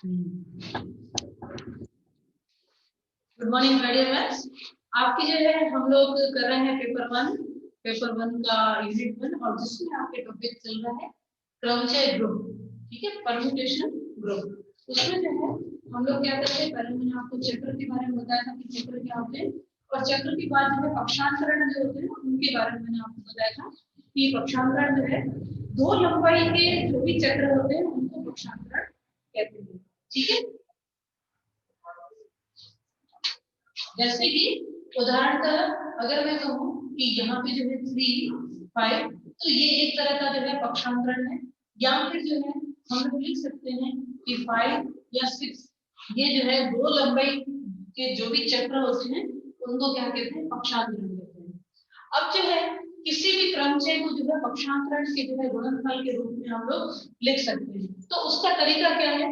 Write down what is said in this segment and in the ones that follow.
Good morning my dear friends. आपकी जो है हम लोग कर रहे हैं पेपर वन का यूनिट 1 और जिसमें आपके टॉपिक चल रहा है क्रमचय ग्रुप। ठीक है, परम्यूटेशन ग्रुप। उसमें जो है हम लोग क्या करते हैं, पहले मैंने आपको चक्र के बारे में बताया था कि चक्र क्या होते हैं, और चक्र के बाद जो है पक्षांतरण जो होते हैं उनके बारे में मैंने आपको बताया था कि पक्षांतरण जो है दो लंबाई के जो भी चक्र होते हैं उनको पक्षांतरण कहते हैं। ठीक है, जैसे कि उदाहरणतः अगर मैं कहूं कि यहाँ पे जो है 3, 5, तो ये एक तरह का जो है पक्षांतरण है, या फिर जो है हम लोग लिख सकते हैं कि 5 या 6, ये जो है दो लंबाई के जो भी चक्र होते हैं उनको क्या कहते हैं, पक्षांतरण कहते हैं। अब जो है किसी भी क्रमचय को जो है पक्षांतरण के जो है गुणनफल के रूप में हम लोग लिख सकते हैं। तो उसका तरीका क्या है,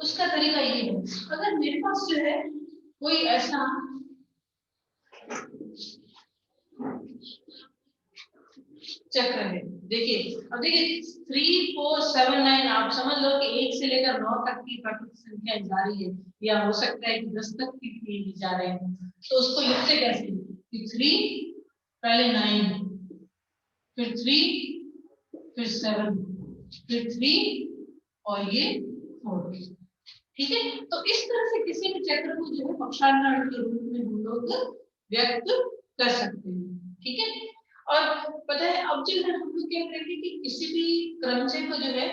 उसका तरीका ये है, अगर मेरे पास जो है कोई ऐसा चक्र है, देखिए अब देखिए 3, 4, 7, 9, आप समझ लो कि 1 से लेकर 9 तक की प्राकृतिक संख्या जा रही है, या हो सकता है कि 10 तक की जा रहे हैं। तो उसको लिखते कैसे कि 3 पहले 9, फिर 3, फिर 7, फिर 3 और ये 4। ठीक है, तो इस तरह से किसी भी चक्र को जो है पक्षांतरण के रूप में हम लोग व्यक्त कर सकते हैं। ठीक है, और पता है अब जो है हम लोग क्या करेंगे कि किसी भी क्रमचय को जो है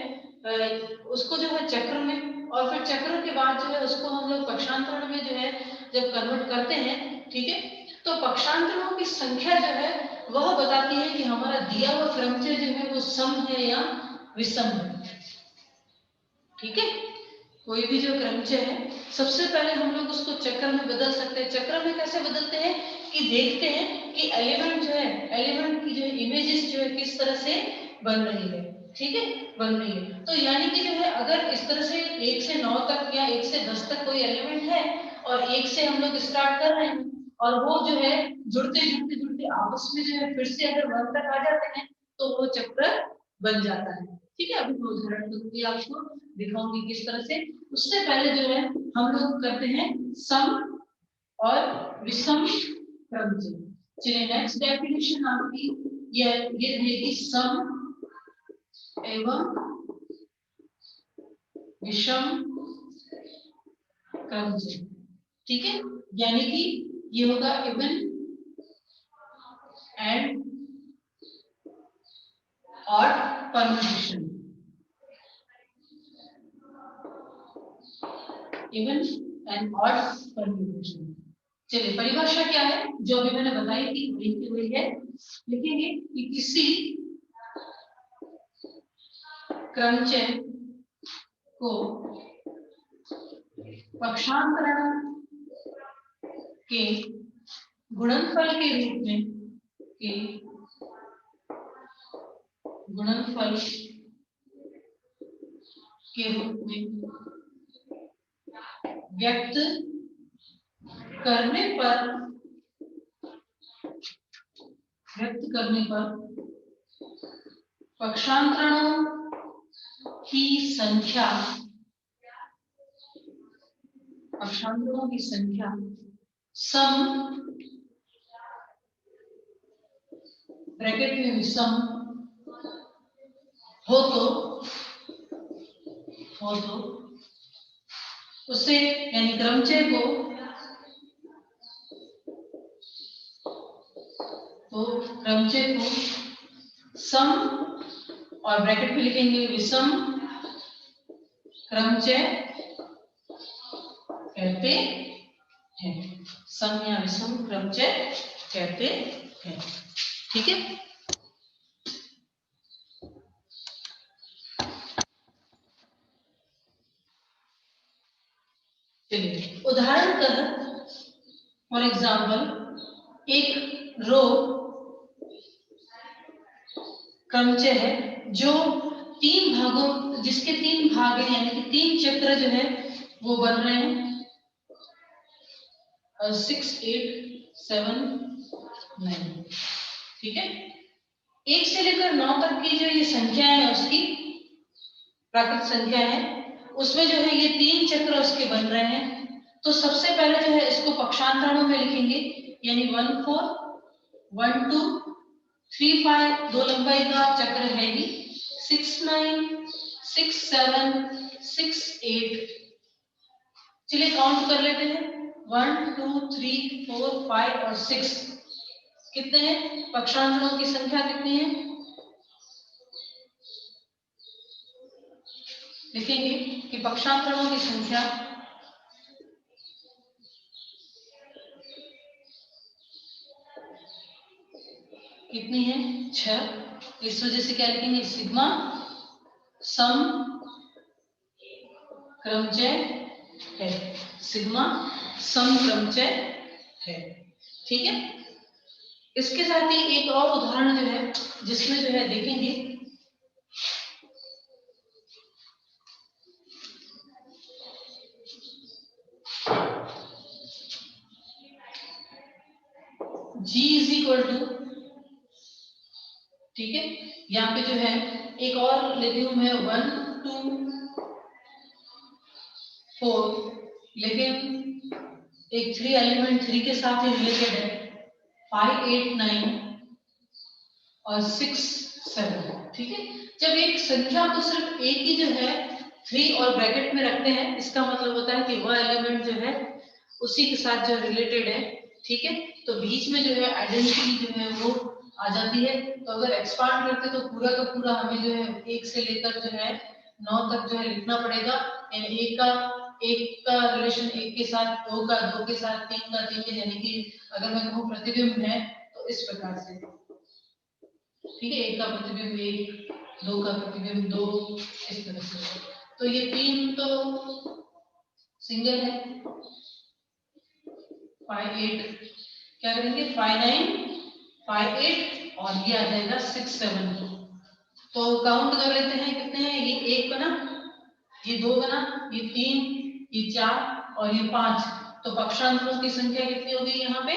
उसको जो है चक्र में, और फिर चक्र के बाद जो है उसको हम लोग पक्षांतरण में जो है जब कन्वर्ट करते हैं, ठीक है, तो पक्षांतरणों की संख्या जो है वह बताती है कि हमारा दिया हुआ क्रमचय जो है वो सम है या विषम है। ठीक है, कोई भी जो क्रमचय है सबसे पहले हम लोग उसको चक्र में बदल सकते हैं। चक्र में कैसे बदलते हैं कि देखते हैं कि एलिमेंट जो है, एलिमेंट की जो इमेजेस जो है किस तरह से बन रही है। ठीक है, बन रही है, तो यानी कि जो है अगर इस तरह से 1 से 9 तक या 1 से 10 तक कोई एलिमेंट है और 1 से हम लोग स्टार्ट कर रहे हैं और वो जो है जुड़ते जुड़ते जुड़ते आपस में जो है फिर से अगर 1 तक आ जाते हैं तो वो चक्र बन जाता है। ठीक है, अभी मैं उदाहरण दूंगी आपको, दिखाऊंगी किस तरह से। उससे पहले जो है हम लोग करते हैं सम और विषम क्रमचय। चलिए नेक्स्ट डेफिनेशन आपकी ये रहेगी, सम एवं विषम क्रमचय। ठीक है, यानी कि ये होगा even and odd permutation. Even and odd permutation. चलिए परिभाषा क्या है जो अभी मैंने बताई थी वही की वही है, लिखेंगे कि किसी क्रमचय को पक्षांतरण के गुणनफल के रूप में व्यक्त करने पर पक्षांतरणों की संख्या सम ब्रैकेट में विषम हो तो उसे यानी क्रमचय को सम और ब्रैकेट में लिखेंगे विषम क्रमचय कहते हैं। सम या विषम क्रमचय कहते हैं। ठीक है, चलिए उदाहरण कर, फॉर एग्जाम्पल एक रो क्रमचय है जो जिसके 3 भाग हैं, यानी कि 3 चक्र जो है वो बन रहे हैं 6, 8, 7, 9। ठीक है, 1 से लेकर 9 तक की जो ये संख्या है उसकी प्राकृत संख्या है, उसमें जो है ये 3 चक्र उसके बन रहे हैं। तो सबसे पहले जो है इसको पक्षांतरणों में लिखेंगे, यानी 1 4 1 2 3 5 दो लंबाई का चक्र है ही, 6 9 6 7 6 8। चलिए काउंट कर लेते हैं, 1 2 3 4 5 और 6 कितने हैं, पक्षांतरणों की संख्या कितनी है, लिखेंगे कि पक्षांतरणों की संख्या कितनी है, 6। इस वजह से क्या लिखेंगे, सिग्मा सम क्रमचय है, सिग्मा सम क्रमचय है। ठीक है, इसके साथ ही एक और उदाहरण जो है जिसमें जो है देखेंगे G इज इक्वल टू, ठीक है, यहाँ पे जो है एक और लेती हूं मैं 1 2 4, लेकिन एक 3 एलिमेंट 3 के साथ ही रिलेटेड है, 5 8 9 और 6 7। ठीक है, जब एक संख्या को सिर्फ एक ही जो है 3 और ब्रैकेट में रखते हैं, इसका मतलब होता है कि वह एलिमेंट जो है उसी के साथ जो रिलेटेड है। ठीक है, तो बीच में जो है आइडेंटिटी जो है वो आ जाती है। तो अगर एक्सपांड करते तो पूरा का पूरा हमें जो है 1 से लेकर जो है 9 तक जो है लिखना पड़ेगा, यानी एक का रिलेशन 1 के साथ, 2 का 2 के साथ, 3 का 3 के, यानी कि अगर मैं कहूँ प्रतिबिंब है तो इस प्रकार से। ठीक है, 1 का प्रतिबिंब 1, 2 का प्रतिबिंब 2, इस तरह से। तो ये 3 तो सिंगल है, 5 8 क्या करेंगे, 5 9 5 8 और ये आ जाएगा 6 7। तो काउंट कर लेते हैं कितने हैं, ये 1 बना, ये 2 बना, ये 3, ये 4 और ये 5। तो पक्षांतरों की संख्या कितनी हो गई यहाँ पे,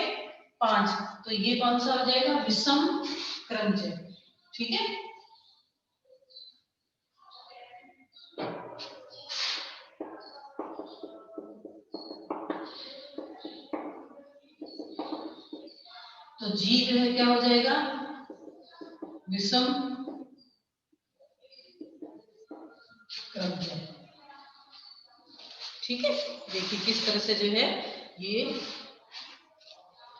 5। तो ये कौन सा हो जाएगा, विषम क्रमचय। ठीक है, तो जी जो है क्या हो जाएगा, विषम क्रमचय। ठीक है, देखिए किस तरह से जो है ये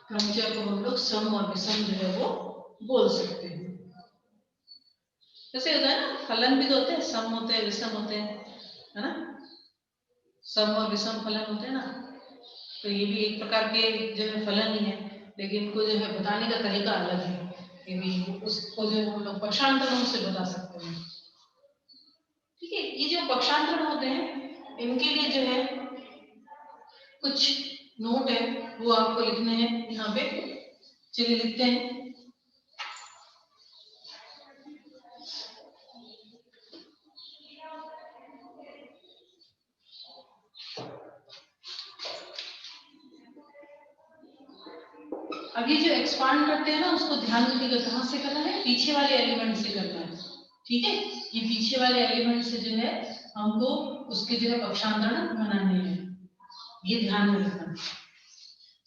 क्रमचय को हम लोग सम और विषम जो है वो बोल सकते हैं। जैसे होता है ना, फलन भी तो होते हैं, सम होते हैं विषम होते हैं, है ना, सम और विषम फलन होते हैं ना। तो ये भी एक प्रकार के जो है फलन ही है, लेकिन इनको जो है बताने का तरीका अलग है। ये भी उसको जो हम लोग पक्षांतरणों से बता सकते हैं। ठीक है, ये जो पक्षांतरण होते हैं इनके लिए जो है कुछ नोट है वो आपको लिखने हैं यहाँ पे। चलिए लिखते हैं, अभी जो एक्सपांड करते हैं ना उसको ध्यान रखिएगा, कहाँ से करना है, पीछे वाले एलिमेंट से करना है। ठीक है, ये पीछे वाले एलिमेंट से जो है हमको उसके जो है पक्षांतरण बनाने हैं, ये ध्यान में रखना।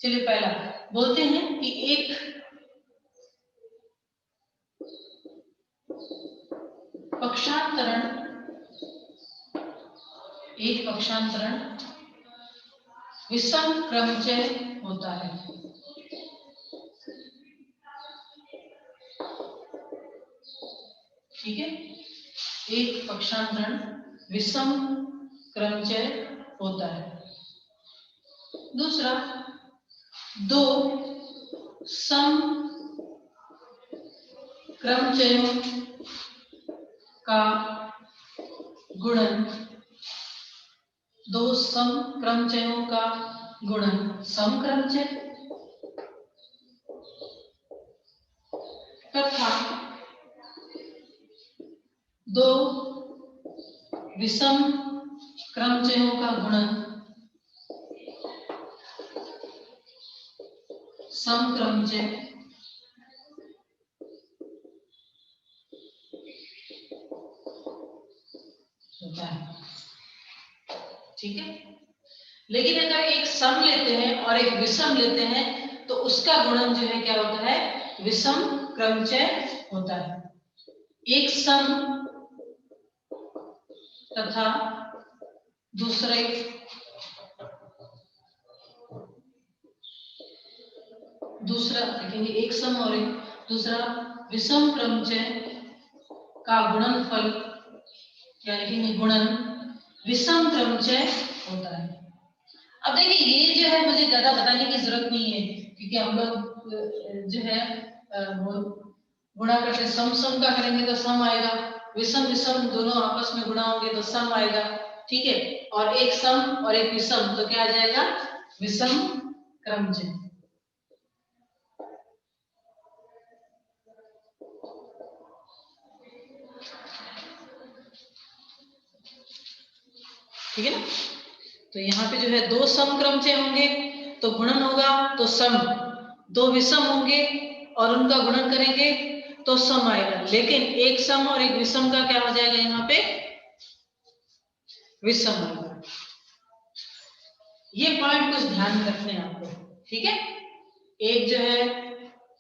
चलिए पहला बोलते हैं कि एक पक्षांतरण विषम क्रमचय होता है। ठीक है, एक पक्षांतरण विषम क्रमचय होता है। दूसरा, दो सम क्रमचयों का गुणन, दो सम क्रमचयों का गुणन सम क्रमचय तथा दो विषम क्रमचयों का गुणन सम क्रमचय होता है, ठीक है। लेकिन अगर एक सम लेते हैं और एक विषम लेते हैं तो उसका गुणन जो है क्या होता है, विषम क्रमचय होता है। एक सम तथा दूसरे दूसरा देखेंगे, एक सम और एक दूसरा विषम क्रमचय का गुणनफल क्या लिखेंगे, गुणन विषम क्रमचय होता है। अब देखिए ये जो है मुझे ज्यादा बताने की जरूरत नहीं है, क्योंकि हम लोग जो है गुणा करते सम सम का करेंगे तो सम आएगा, विषम विषम दोनों आपस में गुणा होंगे तो सम आएगा, ठीक है। और एक सम और एक विषम तो क्या आ जाएगा, विषम क्रमचय। ठीक है ना। तो यहाँ पे जो है दो सम क्रमचय होंगे तो गुणन होगा तो सम, दो विषम होंगे और उनका गुणन करेंगे तो सम आएगा, लेकिन एक सम और एक विषम का क्या हो जाएगा, यहाँ पे विषम आएगा। ये पॉइंट कुछ ध्यान में रखने हैं आपको, ठीक है। एक जो है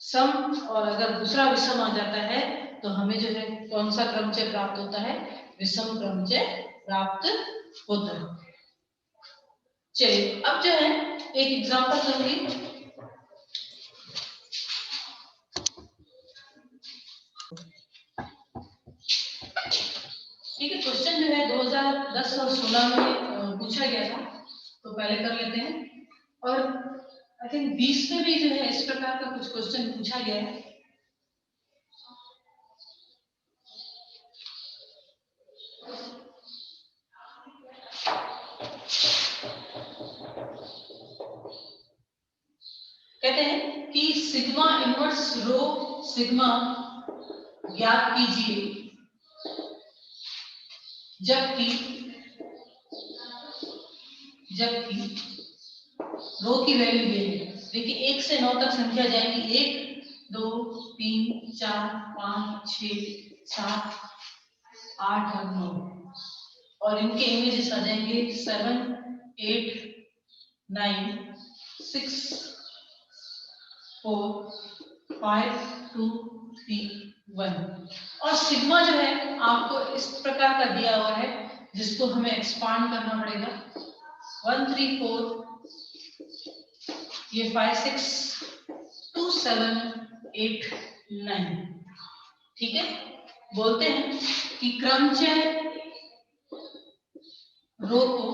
सम और अगर दूसरा विषम आ जाता है तो हमें जो है कौन सा क्रमचय प्राप्त होता है, विषम क्रमचय प्राप्त होता है। चलिए अब जो है एक एग्जांपल करूंगी। ठीक है, क्वेश्चन जो है 2010 और 16 में पूछा गया था, तो पहले कर लेते हैं। और आई थिंक 20 में भी जो है इस प्रकार का कुछ क्वेश्चन पूछा गया है। कहते हैं कि सिग्मा इनवर्स रो सिग्मा ज्ञात कीजिए जबकि रो की वैल्यू ये है। देखिए 1 से 9 तक संख्या जाएगी, 1 2 3 4 5 6 7 8 और 9, और इनके इमेजेस आ जाएंगे 7 8 9 6 4 5 2 3 1। और सिग्मा जो है आपको इस प्रकार का दिया हुआ है जिसको हमें एक्सपांड करना पड़ेगा। 1 3 4 ये 5 6 2 7 8 9, ठीक है। बोलते हैं कि क्रमचय रो को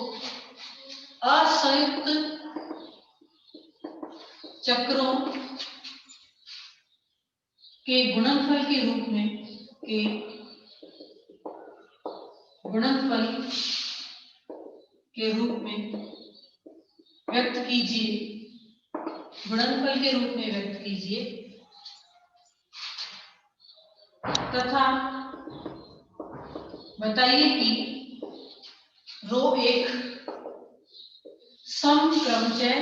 असंयुक्त चक्रों के गुणनफल के रूप में व्यक्त कीजिए तथा बताइए कि रो एक सम क्रमचय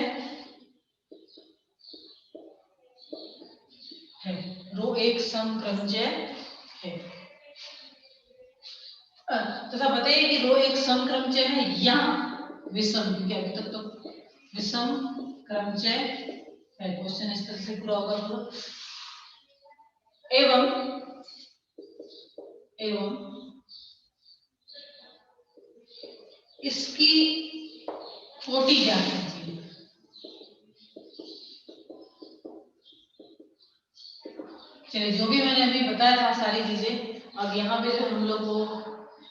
है, रो एक सम क्रमचय है। तथा बताइए कि रो एक सम क्रमचय है या विषम, क्योंकि अभी तक तो विषम क्रमचय है। क्वेश्चन इस तरह से पूरा होगा तो एवं इसकी कोटि ज्ञात कीजिए। चलिए जो भी मैंने अभी बताया था सारी चीजें, अब यहाँ पे जो हम लोग को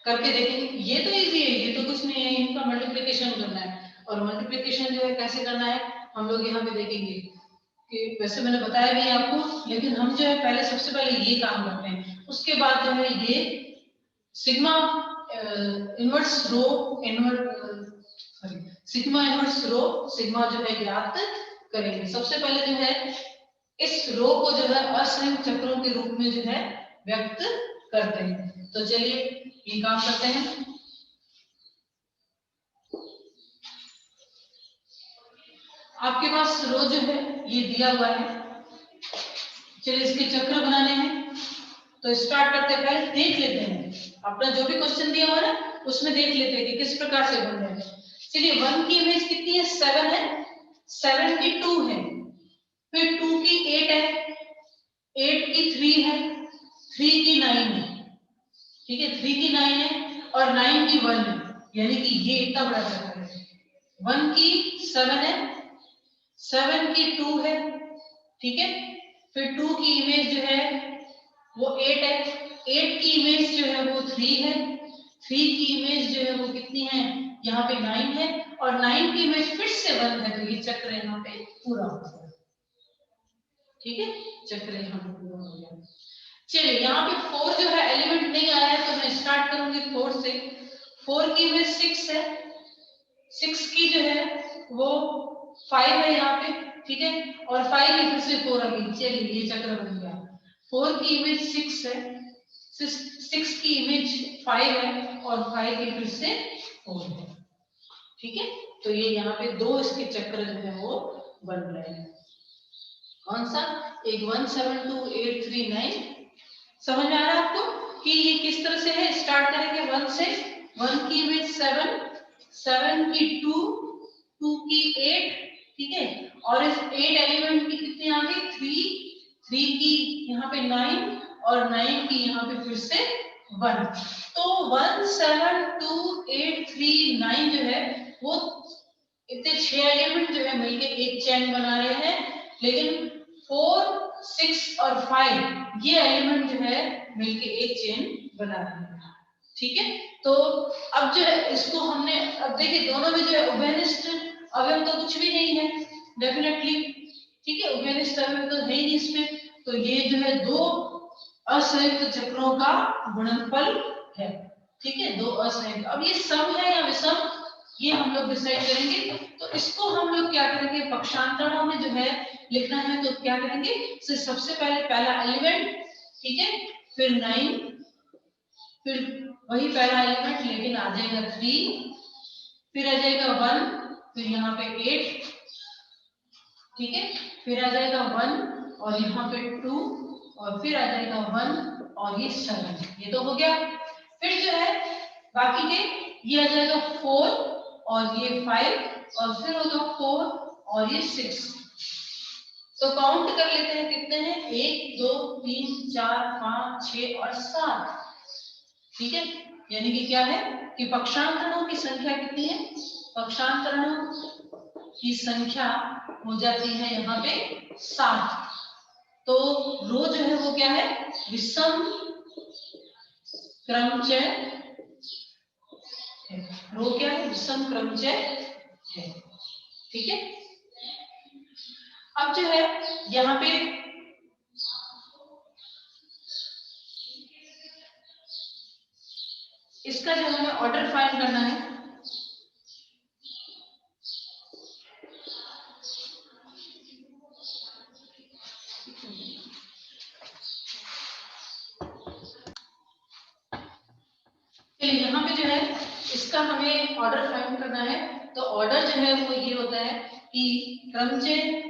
करके देखेंगे। ये तो इजी है, ये तो कुछ नहीं है, इनका मल्टीप्लिकेशन करना है। और मल्टीप्लिकेशन जो है कैसे करना है हम लोग यहाँ पे देखेंगे कि वैसे मैंने बताया भी आपको, लेकिन हम जो है पहले सबसे पहले ये काम करते हैं, उसके बाद जो है ये सिग्मा इनवर्स रो सिग्मा इनवर्स रो सिग्मा जो है ज्ञात करेंगे। सबसे पहले जो है इस रो को जो है असंयुक्त चक्रों के रूप में जो है व्यक्त करते हैं। तो चलिए ये काम करते हैं। आपके पास रो जो है ये दिया हुआ है, चलिए इसके चक्र बनाने हैं। तो स्टार्ट करते हैं, पहले देख लेते हैं अपना जो भी क्वेश्चन दिया हुआ है उसमें देख लेते हैं कि किस प्रकार से बन रहे हैं। चलिए 1 की इमेज कितनी है, 7 है, 7 की 2 है, फिर 2 की 8 है, 8 की 3 है, 3 की 9 है, ठीक है, 3 की 9 है और 9 की 1 है, यानी कि ये इतना बड़ा चक्कर है। 1 की 7 है, 7 की 2 है, ठीक है, फिर 2 की इमेज जो है वो 8 है, 8 की इमेज जो है वो 3 है, 3 की इमेज जो है वो कितनी है, यहाँ पे 9 है और 9 की इमेज फिर से 1 है, तो ये चक्र यहाँ पे पूरा हो गया, ठीक है, चक्र यहाँ पे पूरा हो गया। चलिए यहाँ पे 4 जो है एलिमेंट नहीं आया है, तो मैं स्टार्ट करूंगी 4 से। 4 की इमेज 6 है, 6 की जो है वो 5 है यहाँ पे, ठीक है, और 5 की फिर से 4 आ गई, चलिए ये चक्र बन गया। 4 की इमेज 6 है, 6 की इमेज 5 है और 5 की फिर से 4 है, ठीक है, तो ये यहाँ पे 2 इसके चक्र जो है वो बन रहे हैं। कौन सा, एक 1 7 2 8 3 9, समझ में आ रहा है आपको कि ये किस तरह से है। स्टार्ट करेंगे 1 से, 1 की इमेज 7, 7 की 2, 2 की 8, ठीक है, और इस 8 एलिमेंट की कितनी आ गई 3, 3 की यहाँ पे 9 और 9 की यहाँ पे फिर से 1, तो 1 7 2 8 3 9 जो है वो इतने 6 एलिमेंट जो है मिलके एक चेन बना रहे हैं, लेकिन 4 6 और 5 ये एलिमेंट जो है मिलके एक चेन बना रहे हैं, ठीक है। तो अब जो है इसको हमने, अब देखिए दोनों में जो है उभयनिष्ठ अवयव तो कुछ भी नहीं है डेफिनेटली, ठीक है, उभयनिष्ठ अवयव तो है ही नहीं इसमें, तो ये जो है दो असंयुक्त चक्रों का गुणनफल है, ठीक है, दो असंयुक्त। अब ये सम है या विषम ये हम लोग डिसाइड करेंगे, तो इसको हम लोग क्या करेंगे, पक्षांतरणों में जो है लिखना है तो क्या करेंगे, सबसे पहले पहला एलिमेंट, ठीक है, फिर 9, फिर वही पहला एलिमेंट लेकिन आ जाएगा 3, फिर आ जाएगा 1, फिर यहाँ पे 8, ठीक है, फिर आ जाएगा 1 और यहाँ पे 2 और फिर आ जाएगा 1 और ये 7, ये तो हो गया। फिर जो है बाकी के ये आ जाएगा 4 और ये 5 और फिर होगा 4 और ये 6, तो काउंट कर लेते हैं कितने हैं, 1 2 3 4 5 6 और 7, ठीक है, यानी कि क्या है कि पक्षांतरणों की संख्या कितनी है, पक्षांतरणों की संख्या हो जाती है यहाँ पे 7, तो रो जो है वो क्या है, विषम क्रमचय है, रो क्या है, विषम क्रमचय है, ठीक है। अब जो है यहाँ पे इसका जो हमें ऑर्डर फाइंड करना है, यहाँ पे जो है इसका हमें ऑर्डर फाइंड करना है, तो ऑर्डर जो है वो ये होता है कि क्रमचय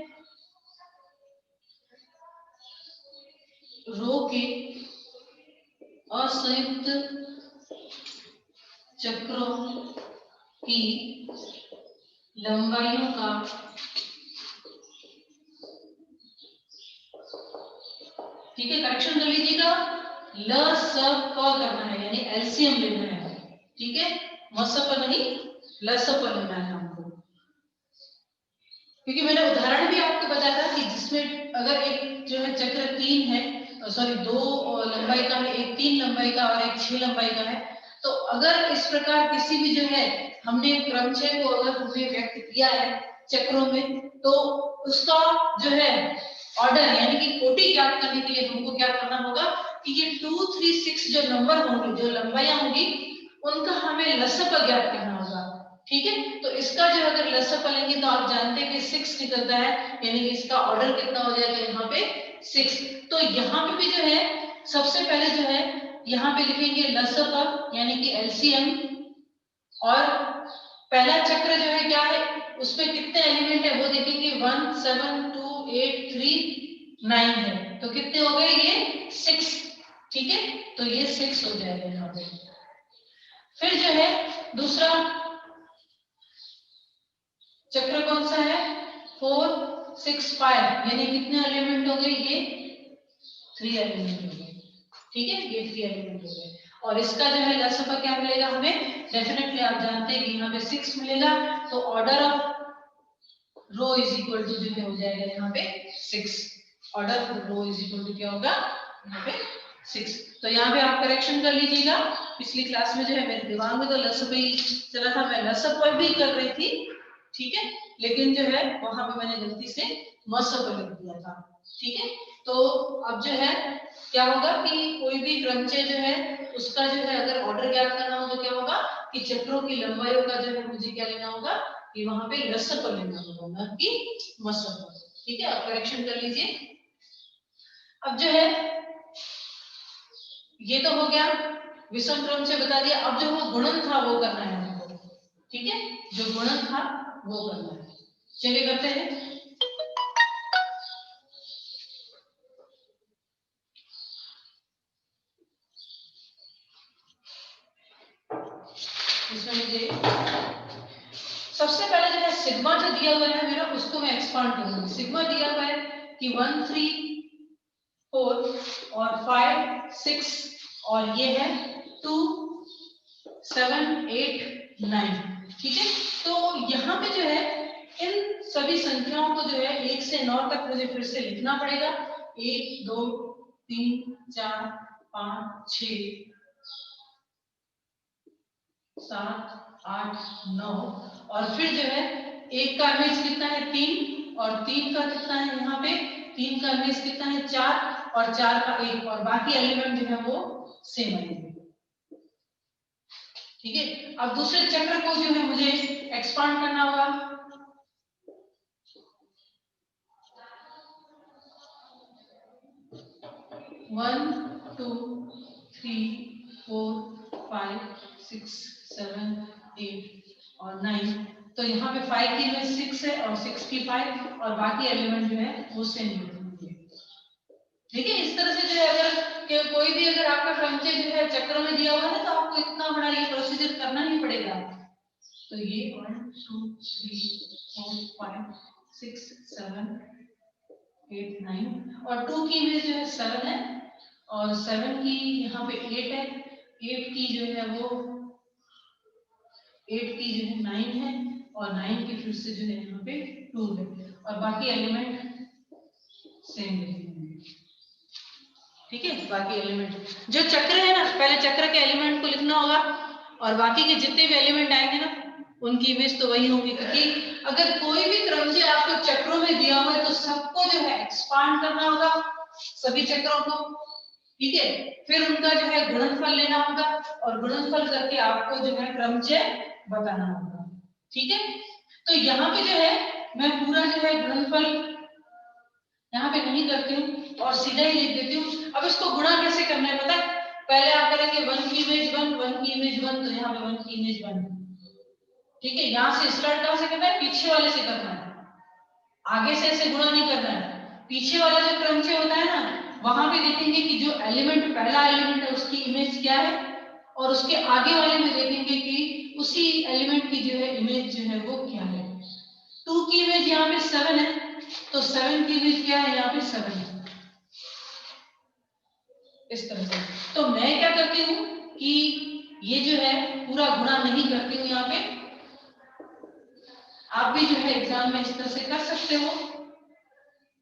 रो के असंयुक्त चक्रों की लंबाइयों का ठीक है, करेक्शन कर लीजिएगा, ल स क करना है यानी एलसीएम लेना है, ठीक है, म स प नहीं ल स प लेना है हमको, क्योंकि मैंने उदाहरण भी आपको बताया था कि जिसमें अगर एक जो है चक्र 3 है, सॉरी 2 लंबाई का है, एक 3 लंबाई का और एक 6 लंबाई का है, तो अगर इस प्रकार किसी भी जो है हमने क्रमचय को अगर हमें व्यक्त किया है चक्रों में, तो उसका जो है ऑर्डर यानी कि कोटि ज्ञात करने के लिए हमको क्या करना होगा कि ये 2 3 6 जो नंबर होंगे, जो लंबाइयां होंगी, उनका हमें लसप ज्ञात करना होगा, ठीक है। तो इसका जो अगर लसप लेंगे तो आप जानते हैं कि 6 निकलता है, यानी कि इसका ऑर्डर कितना हो जाएगा यहाँ पे 6, तो यहाँ पे भी जो है सबसे पहले जो है यहाँ पे लिखेंगे लसप यानी कि एलसीएम, और पहला चक्र जो है क्या है उसमें कितने एलिमेंट है वो देखेंगे, 1 7 2 8 3 9 है, तो कितने हो गए ये 6, ठीक है, तो ये 6 हो जाएगा यहाँ पे। फिर जो है दूसरा चक्र कौन सा है, 4 6 5, यानी कितने एलिमेंट हो गए, ये 3 एलिमेंट हो गए, ठीक है, ये 3 एलिमेंट हो गए। और इसका जो है लसपा क्या मिलेगा हमें, डेफिनेटली आप जानते हैं कि यहाँ पे 6 मिलेगा, तो order of row is equal to जो हो जाएगा यहाँ पे 6, order of row is equal to क्या होगा यहाँ पे 6। तो यहाँ पे आप करेक्शन कर लीजिएगा, पिछली क्लास में जो है मेरे दिमाग में तो लसप ही चला था, मैं लसप पर भी कर रही थी, ठीक है, लेकिन जो है वहां पे मैंने गलती से मसप लिख दिया था, ठीक है। तो अब जो है क्या होगा कि कोई भी क्रमचय जो है उसका जो है अगर ऑर्डर ज्ञात करना हो तो क्या होगा कि चक्रों की लंबाई का जो है मुझे क्या लेना होगा कि वहां पे लसप लेना होगा, न कि मसप, ठीक है। आप करेक्शन कर लीजिए। अब जो है ये तो हो गया विषम क्रम से बता दिया, अब जो वो गुणन था वो करना है हमको, ठीक है, जो गुणन था वो करना है। चलिए करते हैं। इसमें मुझे सबसे पहले जो है सिग्मा जो दिया हुआ है मेरा उसको मैं एक्सपांड करूंगी। सिग्मा दिया हुआ है कि 1 3 4 और 5 6 और ये है 2 7 8 9, ठीक है। तो यहाँ पे जो है इन सभी संख्याओं को जो है 1 से 9 तक मुझे फिर से लिखना पड़ेगा। 1 2 3 4 5 6 7 8 9 और फिर जो है एक का इमेज कितना है 3 और 3 का कितना है यहाँ पे 3 का इमेज कितना है 4 और 4 का 1 और बाकी एलिमेंट जो है वो सेम है, ठीक है। अब दूसरे चक्र को जो है मुझे एक्सपांड करना होगा। वन टू थ्री 4 5 6 7 8 और 9, तो यहाँ पे 5 की इमेज 6 है और 6 की 5 और बाकी एलिमेंट जो है वो सेम है, ठीक है। इस तरह से जो है अगर कोई भी अगर आपका क्रमचय जो है चक्र में दिया हुआ है तो आपको इतना बड़ा ये प्रोसीजर करना ही पड़ेगा। तो ये 1 2 3 4 5 6 7 8 9 और 2 की इमेज जो है 7 है और 7 की यहाँ पे 8 है, 8 की जो है वो 8 की जो है 9 है और 9 की फिर से जो है यहाँ पे 2 है और बाकी एलिमेंट सेम है, ठीक है। बाकी एलिमेंट जो चक्र है ना, पहले चक्र के एलिमेंट को लिखना होगा और बाकी के जितने भी एलिमेंट आएंगे ना उनकी इमेज तो वही होगी, क्योंकि अगर कोई भी क्रमचय आपको चक्रों में दिया हुआ है तो सबको जो है एक्सपांड करना होगा, सभी चक्रों को, ठीक है। फिर उनका जो है गुणनफल लेना होगा और गुणनफल करके आपको जो है क्रमचय बताना होगा, ठीक है। तो यहाँ पे जो है मैं पूरा जो है गुणनफल यहाँ पे नहीं करती हूँ और सीधा ही लिख देती हूँ। अब इसको गुणा कैसे करना है पता है, पहले आप करेंगे 1 की इमेज 1 1 की इमेज 1, तो यहाँ पे 1 की इमेज 1, ठीक है। यहाँ से स्टार्ट कहाँ से करना है, पीछे वाले से करना है, आगे से ऐसे गुणा नहीं करना है। पीछे वाला जो क्रमचय होता है ना वहां पे देखेंगे कि जो एलिमेंट पहला एलिमेंट है उसकी इमेज क्या है और उसके आगे वाले में देखेंगे कि उसी एलिमेंट की जो है इमेज जो है वो क्या है। 2 की इमेज यहाँ पे 7 है तो 7 की इमेज क्या है, यहाँ पे 7 है, इस तरह से। तो मैं क्या करती हूँ कि ये जो है पूरा गुणा नहीं करती हूँ यहाँ पे, आप भी जो है एग्जाम में इस तरह से कर सकते हो,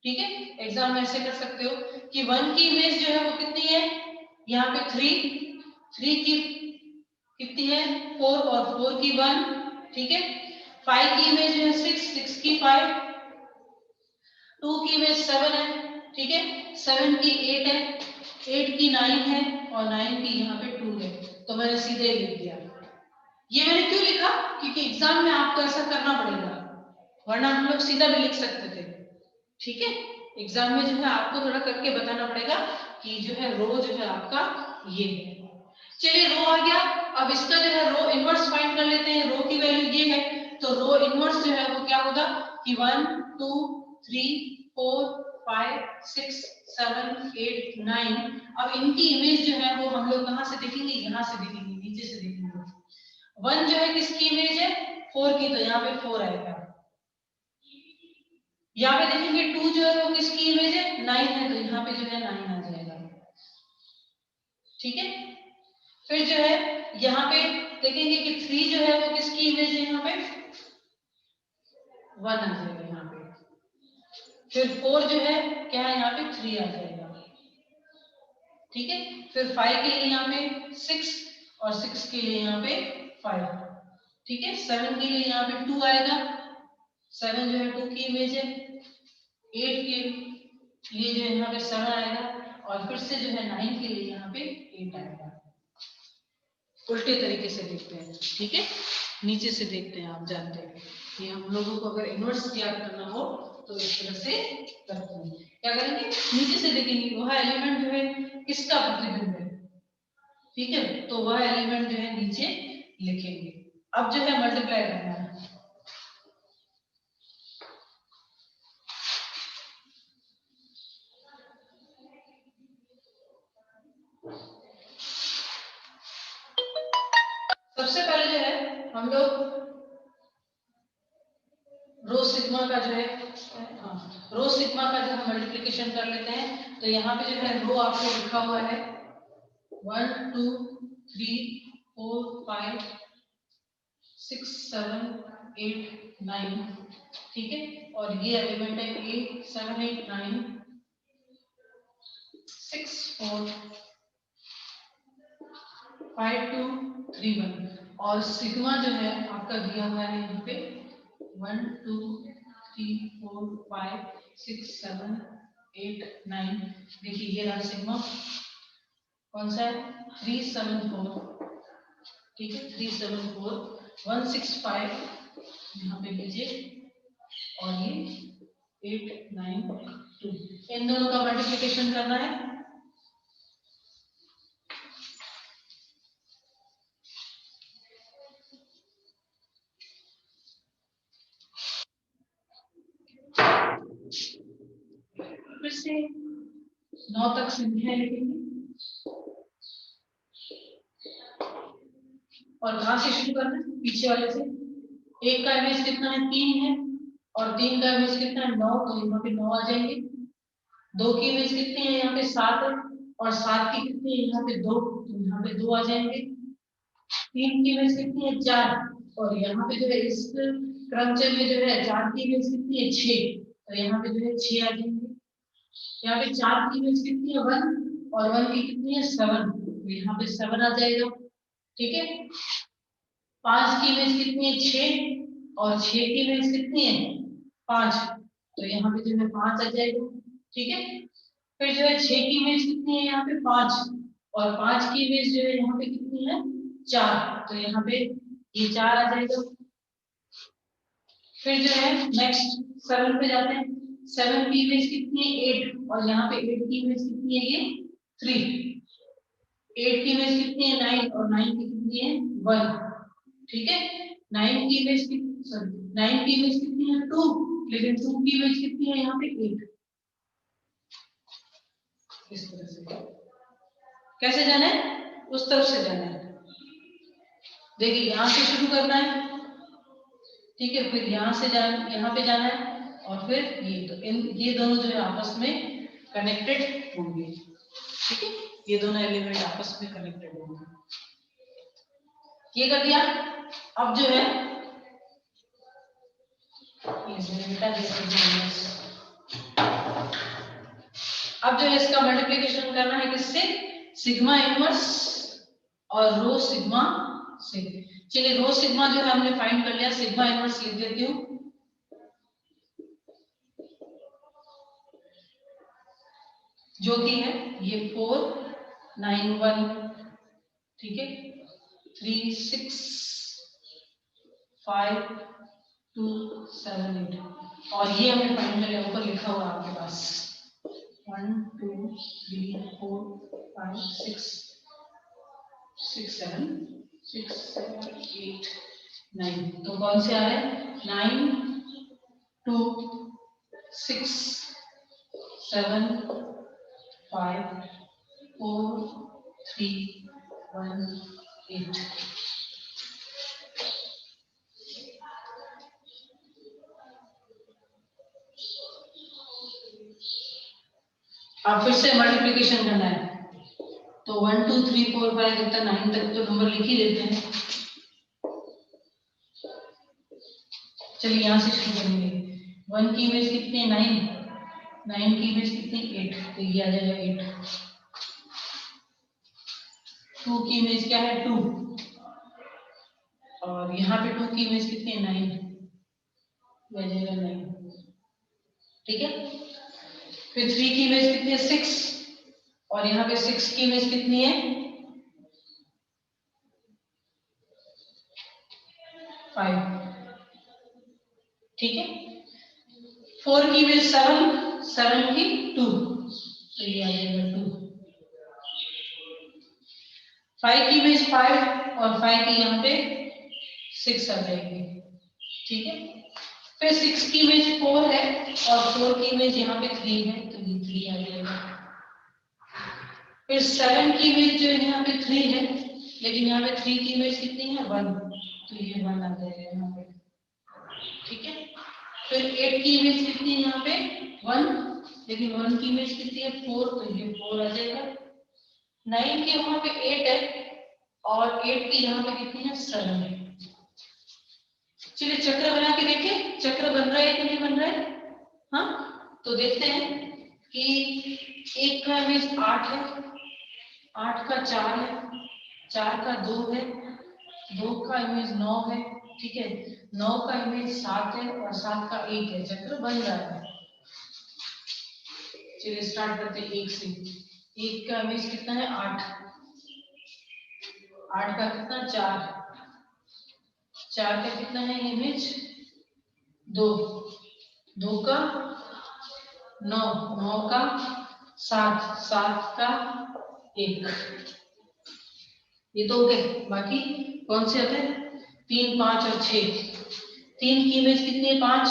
ठीक है। एग्जाम में ऐसे कर सकते हो कि 1 की इमेज जो है वो कितनी है, यहाँ पे 3 की कितनी है 4 और 4 की 1, ठीक है। 5 की इमेज जो है 6 की 5, 2 की इमेज 7 है, ठीक है। 7 की 8 है, 8 की 9 है और 9 की यहाँ पे 2 है, तो मैंने सीधे ही लिख दिया। ये मैंने क्यों लिखा, क्योंकि एग्जाम में आपको ऐसा करना पड़ेगा, वरना हम लोग सीधा भी लिख सकते थे, ठीक है। एग्जाम में जो है आपको थोड़ा करके बताना पड़ेगा कि जो है रो जो है आपका ये है। चलिए रो आ गया, अब इसका जो है रो इनवर्स फाइंड कर लेते हैं। रो की वैल्यू ये है तो रो इनवर्स जो है वो क्या होगा कि 1 2 3 4 5 6 7 8 9। अब इनकी इमेज जो है वो हम लोग कहां से देखेंगे, यहाँ से देखेंगे, नीचे से देखेंगे, 1 जो है किसकी इमेज है, 4 की, तो यहाँ पे 4 आएगा। यहाँ पे देखेंगे 2 जो है वो किसकी इमेज है, 9 है, तो यहाँ पे जो है 9 आ जाएगा। ठीक है, फिर जो है यहाँ पे देखेंगे कि 3 जो है वो किसकी इमेज है, यहाँ पे 1 आ जाएगा यहाँ पे। फिर 4 जो है क्या है, यहाँ पे 3 आ जाएगा। ठीक है, फिर 5 के लिए यहाँ पे 6 और 6 के लिए यहाँ पे 5। ठीक है, 7 के लिए यहाँ पे 2 आएगा, 7 जो है 2 की इमेज है। 8 के लिए जो है यहाँ पे 7 आएगा, और फिर से जो है 9 के लिए यहाँ पे 8 आएगा। उल्टे तरीके से देखते हैं। ठीक है, नीचे से देखते हैं, आप जानते हैं कि हम लोगों को अगर इनवर्स ज्ञात करना हो तो इस तरह से करते हैं। क्या करेंगे, नीचे से देखेंगे वह एलिमेंट जो है किसका प्रतिबिंब है। ठीक है, तो वह एलिमेंट जो है नीचे लिखेंगे। अब जो है मल्टीप्लाई करना है। सबसे पहले जो है हम लोग रो सिग्मा का जो है रो सिग्मा का जो है मल्टीप्लिकेशन कर लेते हैं। तो यहाँ पे जो है रो आपको लिखा हुआ है 1 2 3 4 5 6 7 8 9। ठीक है, और ये एलिमेंट है 8 7 8 9 6 4 5 2 3 1। और सिग्मा जो है आपका दिया हुआ है यहाँ पे 1 2 3 4 5 6 7 8 9। देखिए ये रहा सिग्मा, कौन सा है 374। ठीक है, 374 165 यहाँ पे लीजिए, और ये 8 9 2। इन दोनों का मल्टीप्लिकेशन करना है। फिर से 9 तक संख्या लिखेंगे, और कहां से शुरू करना है, पीछे वाले से। एक का इमेज कितना है, 3 है, और 3 का इमेज कितना है, 9, तो यहाँ पे 9 आ जाएंगे। 2 की इमेज कितनी है, यहाँ पे 7 है, और 7 की कितनी है, यहाँ पे 2, तो यहाँ पे 2 आ जाएंगे। 3 की इमेज कितनी है, 4, और यहाँ पे जो है इस क्रमचय में जो है 4 की इमेज कितनी है, 6, तो यहाँ पे जो है 6 आ जाएंगे। यहाँ पे 4 की इमेज कितनी है, 1, और 1 की कितनी है, 7, तो यहाँ पे 7 आ जाएगा। ठीक है, 5 की इमेज कितनी है, 6, और 6 की इमेज कितनी है, 5, तो यहाँ पे जो है 5 आ जाएगा। ठीक है, फिर जो है 6 की इमेज कितनी है, यहाँ पे 5, और 5 की इमेज जो है यहाँ पे कितनी है, 4, तो यहाँ पे ये 4 आ जाएगा। फिर जो है नेक्स्ट 7 पे जाते हैं। 7 की इमेज कितनी है, 8, और यहाँ पे 8 की इमेज कितनी है, ये 3। 8 की इमेज कितनी है, 9, और 9 की कितनी है, 1। ठीक है, 9 की इमेज सॉरी 9 की इमेज कितनी है, 2, लेकिन 2 की इमेज कितनी है, यहाँ पे 8। इस तरह से कैसे जाना है, उस तरफ से जाना है। देखिए यहाँ से शुरू करना है। ठीक है, फिर यहाँ से यहाँ पे जाना है, और फिर ये तो ये दोनों जो है आपस में कनेक्टेड होंगे। ठीक है, ये दोनों एलिमेंट आपस में कनेक्टेड होंगे। ये कर दिया। अब जो है अब जो है इसका मल्टीप्लिकेशन करना है किससे, सिग्मा इनवर्स और रो सिग्मा से। चलिए रो सिग्मा जो है हमने फाइंड कर लिया, सिग्मा इनवर्स लिख देती हूँ। जो कि है ये 4 9 1। ठीक है, 3 6 5 2 7 8, और ये हमने फाइंड कर लिया, ऊपर लिखा हुआ आपके पास 1 2 3 4 5 6 7 8 9। तो कौन से आ रहे हैं, 9 2 6 7 5 4 3 1 8। अब फिर से मल्टीप्लिकेशन करना है, तो 1 2 3 4 5 जब तक 9 तक तो नंबर लिख ही देते हैं। चलिए यहाँ से शुरू करेंगे। 1 की इमेज कितनी है 9, 9 की इमेज कितनी 8, तो ये आ जाएगा 8। 2 की इमेज क्या है 2, और यहाँ पे 2 की इमेज कितनी है 9, ये आ जाएगा 9, ठीक है। फिर 3 की इमेज कितनी है 6, और यहाँ पे 6 की इमेज कितनी है 5, ठीक है। 4 की इमेज 7, 7 की 2, तो ये आ जाएगा 2। 5 की इमेज 5, और 5 की यहाँ पे 6 आ जाएगी, ठीक है। फिर 6 की इमेज 4 है, और 4 की इमेज यहाँ पे 3 है, तो ये 3 आ जाएगा। फिर 7 की इमेज जो है यहाँ पे 3 है, लेकिन यहाँ पे 3 की इमेज कितनी है 1, तो ये 1 आ जाएगा यहाँ पे, ठीक है। फिर 8 की इमेज कितनी है यहाँ पे 1, लेकिन 1 की इमेज कितनी है 4, तो ये 4 आ जाएगा। 9 के वहां पे 8 है, और 8 की यहाँ पे कितनी है 7 है। चलिए चक्र बना के देखें, चक्र बन रहा है कि नहीं बन रहा है। हाँ, तो देखते हैं कि 1 का इमेज 8 है, 8 का 4 है, 4 का 2 है, 2 का इमेज 9 है, ठीक है। 9 का इमेज 7 है, और 7 का 1 है। चक्र बन रहा है। चलिए स्टार्ट करते हैं 1 से। 1 का इमेज कितना है 8, 8 का कितना 4, 4 का कितना है इमेज 2, 2 का 9, 9 का 7, 7 का 1, ये तो हो गए। बाकी कौन से आते हैं 3 5 और 6। 3 की इमेज कितनी है 5,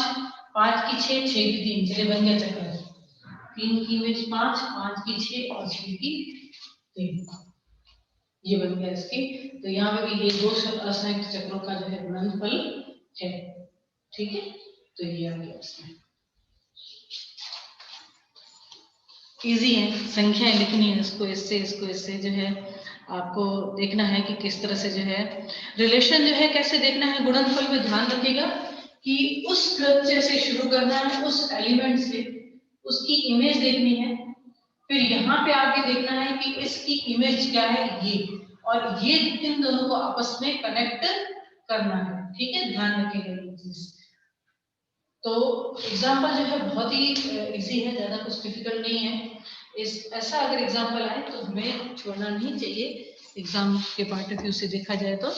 5 की 6, 6 की 3, चलिए बन गया चक्र। 3 की इमेज 5, 5 की 6 और 6 की 3, ये बन गया इसकी। तो यहाँ पे भी ये दो असंयुक्त चक्रों का जो है गुणनफल है, ठीक है। तो ये आ गया इसमें। इजी है, संख्याएं लिखनी है, इसको इससे जो है आपको देखना है कि किस तरह से जो है रिलेशन जो है कैसे देखना है। गुणनफल में ध्यान रखिएगा कि उस स्ट्रक्चर से शुरू करना है, उस एलिमेंट से उसकी इमेज देखनी है, फिर यहाँ पे आगे देखना है कि इसकी इमेज क्या है ये, और ये इन दोनों को आपस में कनेक्ट करना है, ठीक है। ध्यान रखिएगा ये चीज। तो एग्जाम्पल जो है बहुत ही इजी है, ज्यादा कुछ डिफिकल्ट नहीं है। इस ऐसा अगर एग्जाम्पल आए तो हमें छोड़ना नहीं चाहिए, एग्जाम के पॉइंट ऑफ व्यू से देखा जाए तो।